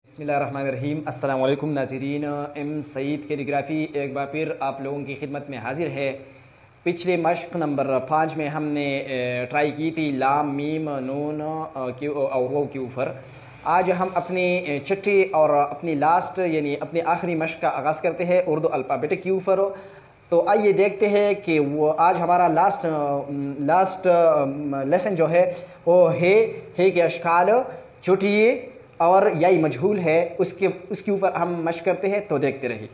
बिस्मिल्लाहिर्रहमानिर्रहीम। अस्सलाम वालेकुम नाज़रीन। एम सईद कैलीग्राफी एक बार फिर आप लोगों की खिदमत में हाजिर है। पिछले मश्क नंबर 5 में हमने ट्राई की थी लाम मीम नून और वो के ऊपर। आज हम अपनी छठी और अपनी लास्ट यानी अपनी आखिरी मश्क का आगाज़ करते हैं उर्दू अल्फ़ाबेट के ऊपर। तो आइए देखते हैं कि वो आज हमारा लास्ट लेसन जो है वो है के अशकाल, चुटिये और याई मजहूल है, उसके ऊपर हम मश्क करते हैं। तो देखते रहिए।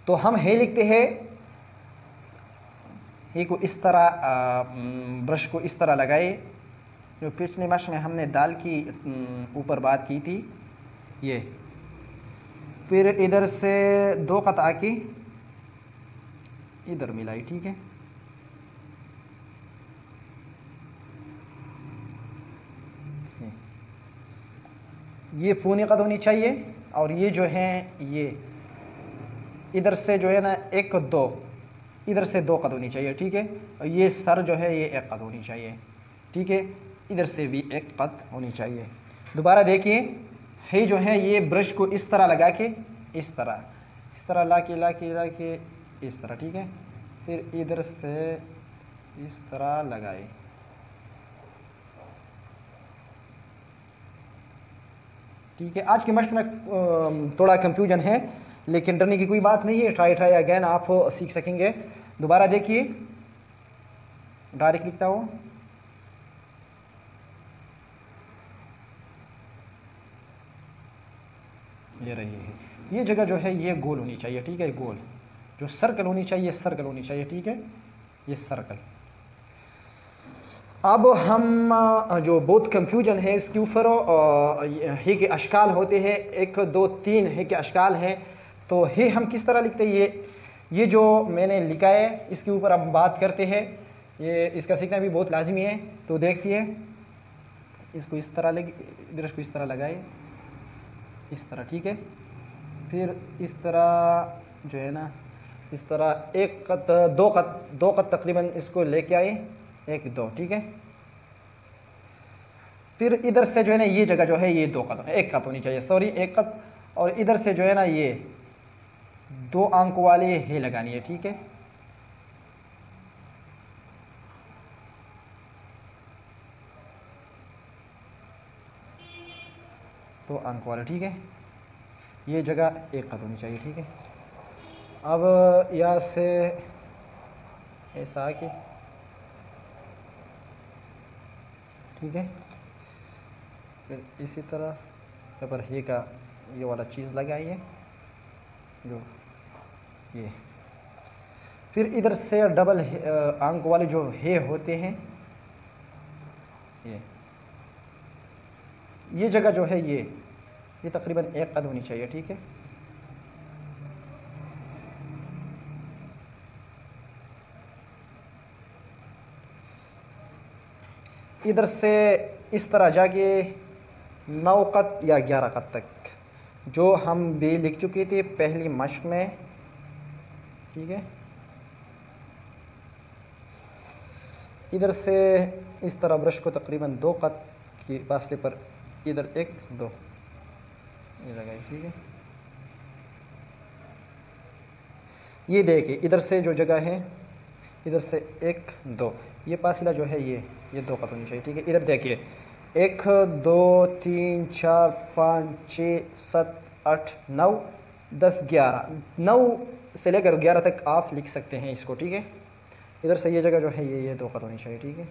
तो हम है लिखते हैं, हे को इस तरह ब्रश को इस तरह लगाए, जो पिछले मश्क में हमने दाल की ऊपर बात की थी। ये फिर इधर से दो क़त आके इधर मिलाई, ठीक है। ये फ़ूनी क़द होनी चाहिए और ये जो है ये इधर से जो है ना एक दो, इधर से दो क़द होनी चाहिए, ठीक है। और ये सर जो है ये एक क़द होनी चाहिए, ठीक है। इधर से भी एक क़द होनी चाहिए। दोबारा देखिए, है जो है ये ब्रश को इस तरह लगा के इस तरह ला के इस तरह, ठीक है। फिर इधर से इस तरह लगाए, ठीक है। आज के मश्क में थोड़ा कंफ्यूजन है, लेकिन डरने की कोई बात नहीं है। ट्राई अगेन आप सीख सकेंगे। दोबारा देखिए, डायरेक्ट लिखता हूँ। ये रही है, ये जगह जो है ये गोल होनी चाहिए, ठीक है। गोल जो सर्कल होनी चाहिए, सर्कल होनी चाहिए, ठीक है। ये सर्कल। अब हम जो बहुत कंफ्यूजन है इसके ऊपर, हे के अशकाल होते हैं, 1 2 3 हे के अशकाल हैं। तो हे हम किस तरह लिखते हैं, ये जो मैंने लिखा है इसके ऊपर अब बात करते हैं। ये इसका सीखना भी बहुत लाजमी है। तो देखती है, इसको इस तरह ब्रश को इस तरह लगाए, इस तरह, ठीक है। फिर इस तरह जो है ना इस तरह दो क़त तकरीबन इसको लेके आए, 1 2, ठीक है। फिर इधर से जो है ना ये जगह जो है ये एक क़त होनी चाहिए, सॉरी, एक क़त। और इधर से जो है ना ये 2 अंकों वाले है लगानी है, ठीक है। तो अंक वाले, ठीक है। ये जगह एक क़त होनी चाहिए, ठीक है। अब यहाँ से ऐसा आके, ठीक है। फिर इसी तरह यहाँ पर हे का ये वाला चीज़ लगाइए, जो ये। फिर इधर से डबल अंक वाले जो हे होते हैं, ये जगह जो है ये तकरीबन एक क़द होनी चाहिए, ठीक है। इधर से इस तरह जाके 9 क़त या 11 क़त तक, जो हम भी लिख चुके थे पहली मश्क में, ठीक है। इधर से इस तरह ब्रश को तकरीबन 2 क़त के फासले पर इधर 1 2 ये लगाए, ठीक है। ये देखिए, इधर से जो जगह है इधर से 1 2, ये फासला जो है ये 2 क़त होनी चाहिए, ठीक है। इधर देखिए 1 2 3 4 5 6 7 8 9 10 11, 9 से लेकर 11 तक आप लिख सकते हैं इसको, ठीक है। इधर से ये जगह जो है ये 2 क़त होनी चाहिए, ठीक है।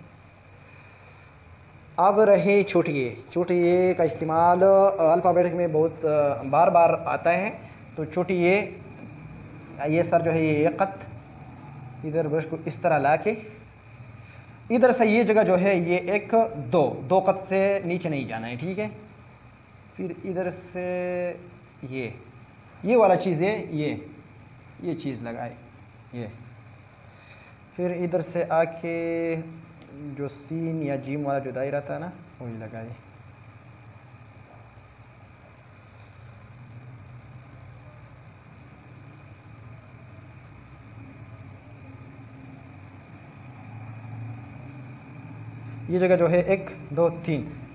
अब रहे चुटिये का इस्तेमाल अल्फ़ाबेट में बहुत बार बार आता है। तो चुटिये, ये सर जो है ये 1 क़त, इधर ब्रश को इस तरह ला के इधर से ये जगह जो है ये 1 2 क़त से नीचे नहीं जाना है, ठीक है। फिर इधर से ये वाला चीज़ है, ये चीज़ लगाए, ये। फिर इधर से आके जो सीन या जीम वाला जो दायरा था ना वही लगाए। ये जगह जो है 1 2 3,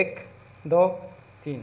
1 2 3،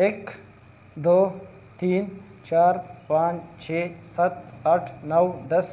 1 2 3 4 5 6 7 8 9 10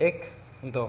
1 2،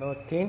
2 3